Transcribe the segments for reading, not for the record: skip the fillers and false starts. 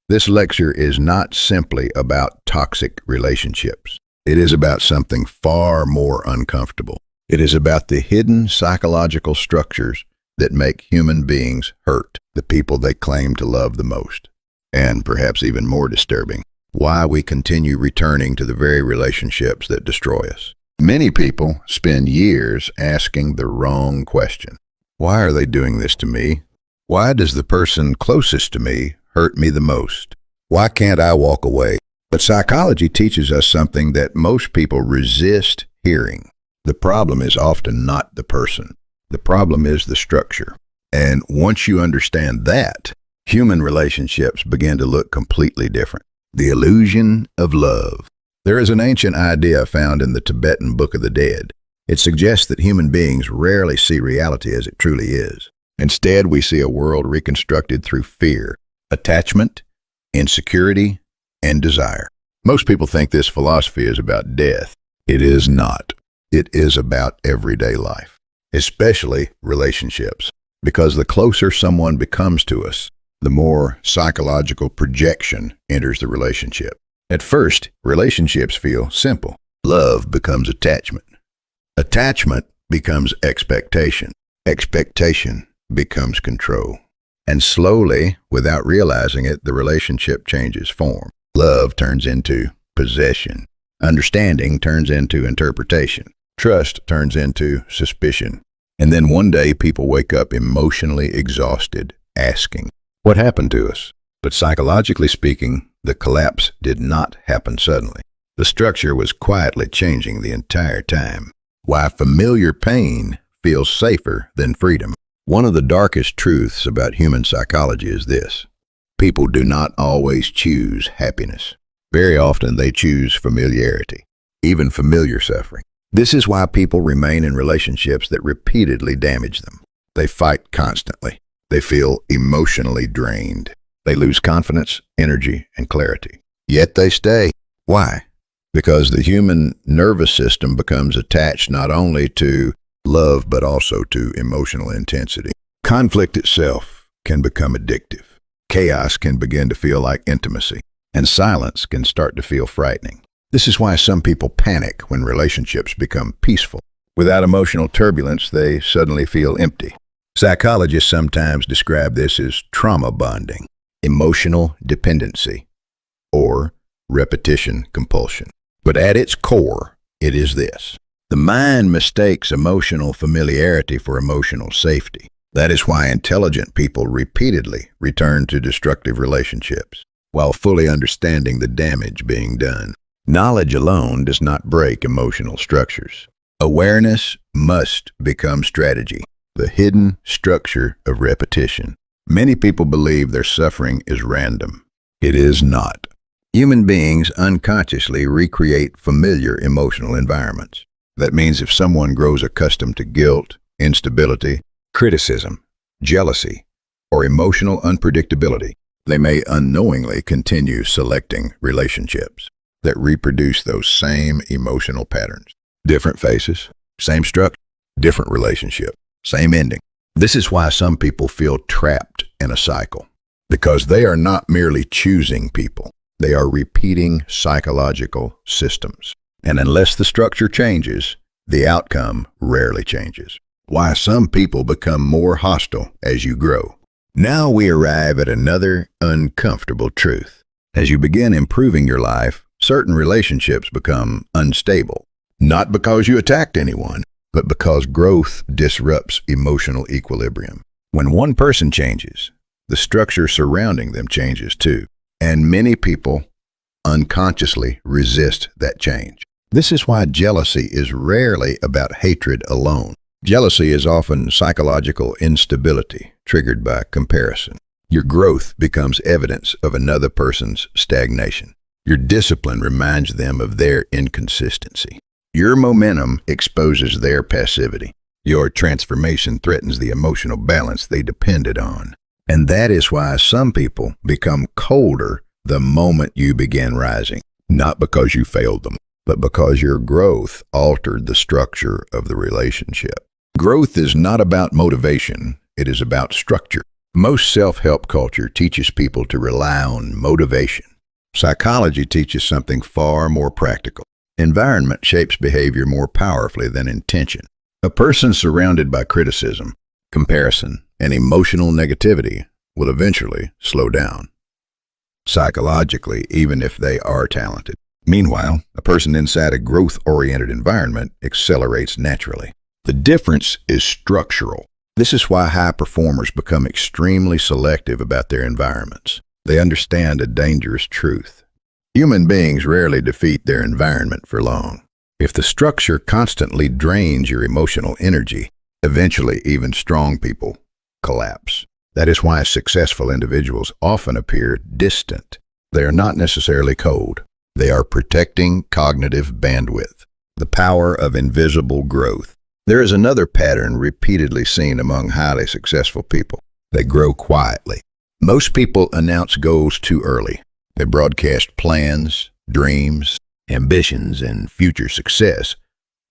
This lecture is not simply about toxic relationships. It is about something far more uncomfortable. It is about the hidden psychological structures that make human beings hurt the people they claim to love the most. And perhaps even more disturbing, why we continue returning to the very relationships that destroy us. Many people spend years asking the wrong question. Why are they doing this to me? Why does the person closest to me hurt me the most? Why can't I walk away? But psychology teaches us something that most people resist hearing. The problem is often not the person. The problem is the structure. And once you understand that, human relationships begin to look completely different. The illusion of love. There is an ancient idea found in the Tibetan Book of the Dead. It suggests that human beings rarely see reality as it truly is. Instead, we see a world reconstructed through fear, attachment, insecurity, and desire. Most people think this philosophy is about death. It is not. It is about everyday life, especially relationships, because the closer someone becomes to us, the more psychological projection enters the relationship. At first, relationships feel simple. Love becomes attachment. Attachment becomes expectation. Expectation becomes control. And slowly, without realizing it, the relationship changes form. Love turns into possession. Understanding turns into interpretation. Trust turns into suspicion. And then one day, people wake up emotionally exhausted, asking, "What happened to us?" But psychologically speaking, the collapse did not happen suddenly. The structure was quietly changing the entire time. Why familiar pain feels safer than freedom. One of the darkest truths about human psychology is this: people do not always choose happiness. Very often they choose familiarity, even familiar suffering. This is why people remain in relationships that repeatedly damage them. They fight constantly. They feel emotionally drained. They lose confidence, energy, and clarity. Yet they stay. Why? Because the human nervous system becomes attached not only to love, but also to emotional intensity. Conflict itself can become addictive. Chaos can begin to feel like intimacy, and silence can start to feel frightening. This is why some people panic when relationships become peaceful. Without emotional turbulence, they suddenly feel empty. Psychologists sometimes describe this as trauma bonding, emotional dependency, or repetition compulsion. But at its core, it is this: the mind mistakes emotional familiarity for emotional safety. That is why intelligent people repeatedly return to destructive relationships, while fully understanding the damage being done. Knowledge alone does not break emotional structures. Awareness must become strategy, the hidden structure of repetition. Many people believe their suffering is random. It is not. Human beings unconsciously recreate familiar emotional environments. That means if someone grows accustomed to guilt, instability, criticism, jealousy, or emotional unpredictability, they may unknowingly continue selecting relationships that reproduce those same emotional patterns. Different faces, same structure, different relationship, same ending. This is why some people feel trapped in a cycle, because they are not merely choosing people. They are repeating psychological systems. And unless the structure changes, the outcome rarely changes. Why some people become more hostile as you grow. Now we arrive at another uncomfortable truth. As you begin improving your life, certain relationships become unstable. Not because you attacked anyone, but because growth disrupts emotional equilibrium. When one person changes, the structure surrounding them changes too. And many people unconsciously resist that change. This is why jealousy is rarely about hatred alone. Jealousy is often psychological instability triggered by comparison. Your growth becomes evidence of another person's stagnation. Your discipline reminds them of their inconsistency. Your momentum exposes their passivity. Your transformation threatens the emotional balance they depended on. And that is why some people become colder the moment you begin rising. Not because you failed them, but because your growth altered the structure of the relationship. Growth is not about motivation, it is about structure. Most self-help culture teaches people to rely on motivation. Psychology teaches something far more practical. Environment shapes behavior more powerfully than intention. A person surrounded by criticism, comparison, and emotional negativity will eventually slow down, psychologically, even if they are talented. Meanwhile, a person inside a growth-oriented environment accelerates naturally. The difference is structural. This is why high performers become extremely selective about their environments. They understand a dangerous truth. Human beings rarely defeat their environment for long. If the structure constantly drains your emotional energy, eventually even strong people collapse. That is why successful individuals often appear distant. They are not necessarily cold. They are protecting cognitive bandwidth, the power of invisible growth. There is another pattern repeatedly seen among highly successful people. They grow quietly. Most people announce goals too early. They broadcast plans, dreams, ambitions, and future success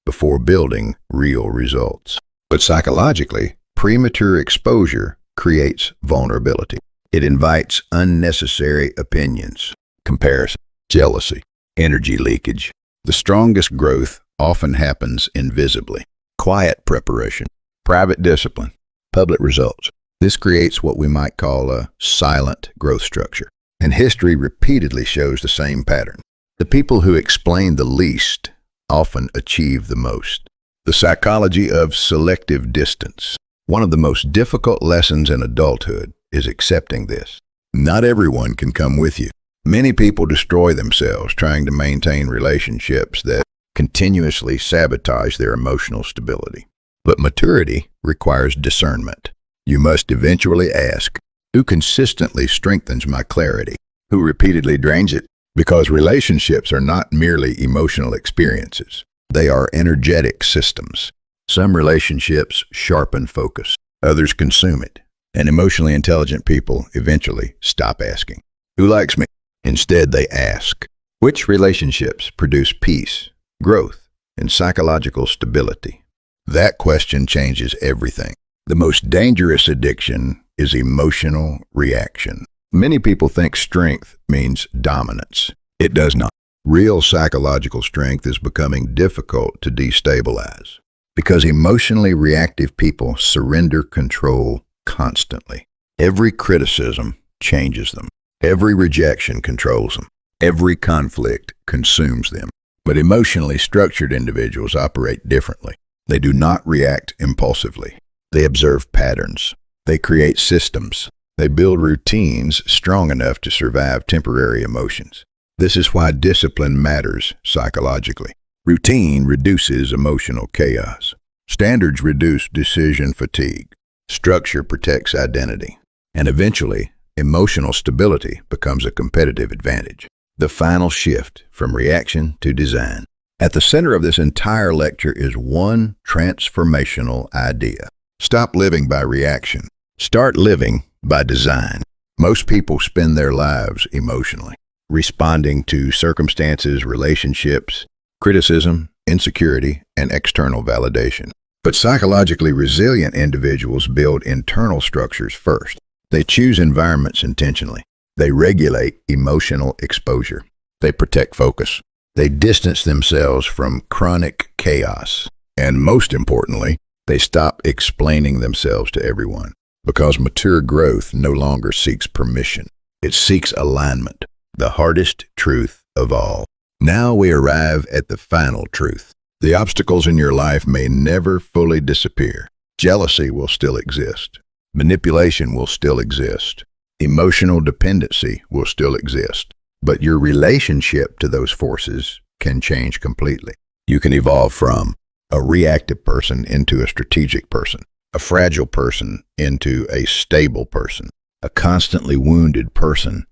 before building real results. But psychologically, premature exposure creates vulnerability. It invites unnecessary opinions, comparison, jealousy, energy leakage. The strongest growth often happens invisibly. Quiet preparation, private discipline, public results. This creates what we might call a silent growth structure. And history repeatedly shows the same pattern. The people who explain the least often achieve the most. The psychology of selective distance. One of the most difficult lessons in adulthood is accepting this. Not everyone can come with you. Many people destroy themselves trying to maintain relationships that continuously sabotage their emotional stability. But maturity requires discernment. You must eventually ask, who consistently strengthens my clarity? Who repeatedly drains it? Because relationships are not merely emotional experiences. They are energetic systems. Some relationships sharpen focus. Others consume it. And emotionally intelligent people eventually stop asking, who likes me? Instead, they ask, which relationships produce peace, growth, and psychological stability? That question changes everything. The most dangerous addiction is emotional reaction. Many people think strength means dominance. It does not. Real psychological strength is becoming difficult to destabilize because emotionally reactive people surrender control constantly. Every criticism changes them. Every rejection controls them. Every conflict consumes them. But emotionally structured individuals operate differently. They do not react impulsively. They observe patterns. They create systems. They build routines strong enough to survive temporary emotions. This is why discipline matters psychologically. Routine reduces emotional chaos. Standards reduce decision fatigue. Structure protects identity. And eventually, emotional stability becomes a competitive advantage. The final shift from reaction to design. At the center of this entire lecture is one transformational idea. Stop living by reaction. Start living by design. Most people spend their lives emotionally, responding to circumstances, relationships, criticism, insecurity, and external validation. But psychologically resilient individuals build internal structures first. They choose environments intentionally. They regulate emotional exposure. They protect focus. They distance themselves from chronic chaos. And most importantly, they stop explaining themselves to everyone. Because mature growth no longer seeks permission. It seeks alignment, the hardest truth of all. Now we arrive at the final truth. The obstacles in your life may never fully disappear. Jealousy will still exist. Manipulation will still exist. Emotional dependency will still exist. But your relationship to those forces can change completely. You can evolve from a reactive person into a strategic person, a fragile person into a stable person, a constantly wounded person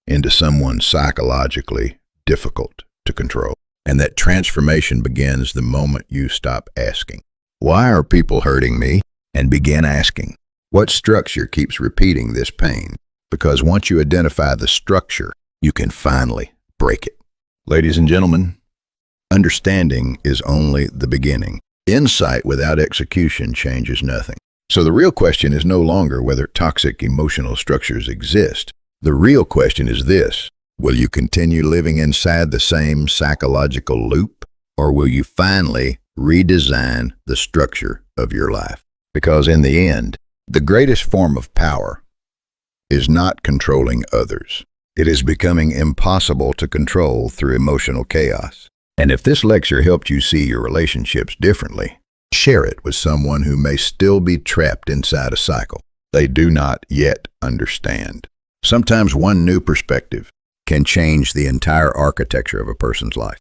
into someone psychologically difficult to control. And that transformation begins the moment you stop asking, why are people hurting me? And begin asking, what structure keeps repeating this pain? Because once you identify the structure, you can finally break it. Ladies and gentlemen, understanding is only the beginning. Insight without execution changes nothing. So the real question is no longer whether toxic emotional structures exist. The real question is this: will you continue living inside the same psychological loop, or will you finally redesign the structure of your life? Because in the end, the greatest form of power is not controlling others. It is becoming impossible to control through emotional chaos. And if this lecture helped you see your relationships differently, share it with someone who may still be trapped inside a cycle they do not yet understand. Sometimes one new perspective can change the entire architecture of a person's life.